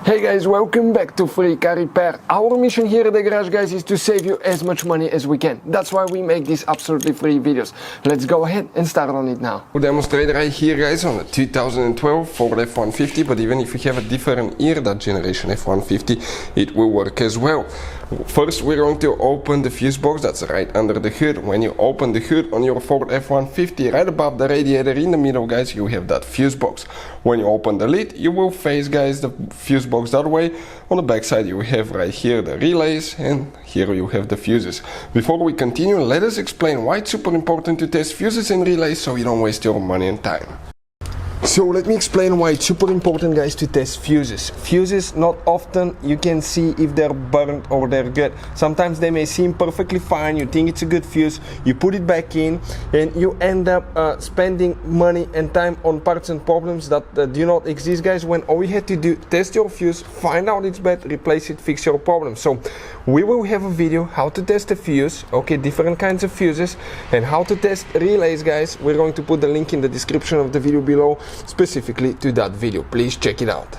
Hey guys, welcome back to Free Car Repair. Our mission here at the garage, guys, is to save you as much money as we can. That's why we make these absolutely free videos. Let's go ahead and start on it now. We'll demonstrate right here, guys, on the 2012 Ford F150, but even if you have a different year, that generation F150, it will work as well. First, we're going to open the fuse box that's right under the hood. When you open the hood on your Ford F150, right above the radiator in the middle, guys, you have that fuse box. When you open the lid, you will face, guys, the fuse box that way. On the back side, you have right here the relays, and here you have the fuses. Before we continue, let us explain why it's super important to test fuses and relays so you don't waste your money and time. So let me explain why it's super important, guys, to test fuses. Fuses, not often you can see if they're burnt or they're good. Sometimes they may seem perfectly fine, you think it's a good fuse, you put it back in, and you end up spending money and time on parts and problems that do not exist, guys, when all you had to do, test your fuse, find out it's bad, replace it, fix your problem. So we will have a video how to test a fuse, okay, different kinds of fuses, and how to test relays, guys. We're going to put the link in the description of the video below, specifically to that video. Please check it out.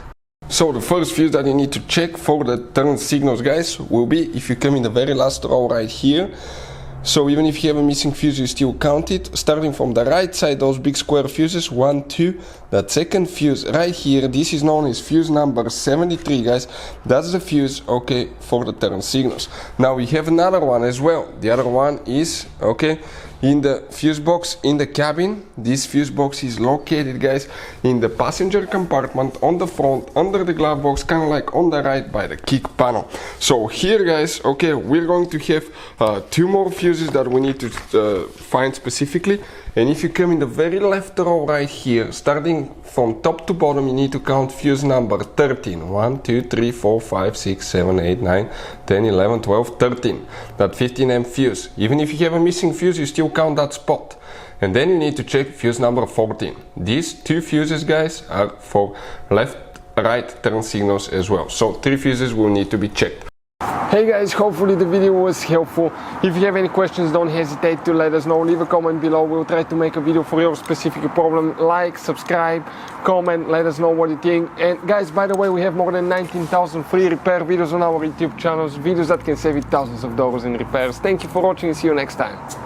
So the first fuse that you need to check for the turn signals, guys, will be if you come in the very last row right here. So even if you have a missing fuse, you still count it. Starting from the right side, those big square fuses, 1, 2. That second fuse right here, this is known as fuse number 73, guys. That's the fuse, okay, for the turn signals. Now we have another one as well. The other one is, okay, in the fuse box in the cabin. This fuse box is located, guys, in the passenger compartment on the front, under the glove box, kind of like on the right by the kick panel. So here, guys, okay, we're going to have 2 more fuses that we need to find specifically. And if you come in the very left row right here, starting from top to bottom, you need to count fuse number 13. 1, 2, 3, 4, 5, 6, 7, 8, 9, 10, 11, 12, 13. That 15M fuse. Even if you have a missing fuse, you still count that spot. And then you need to check fuse number 14. These 2 fuses, guys, are for left, right turn signals as well. So 3 fuses will need to be checked. Hey guys, hopefully the video was helpful. If you have any questions, don't hesitate to let us know. Leave a comment below. We'll try to make a video for your specific problem. Like, subscribe, comment, let us know what you think. And guys, by the way, we have more than 19,000 free repair videos on our YouTube channels. Videos that can save you thousands of dollars in repairs. Thank you for watching and see you next time.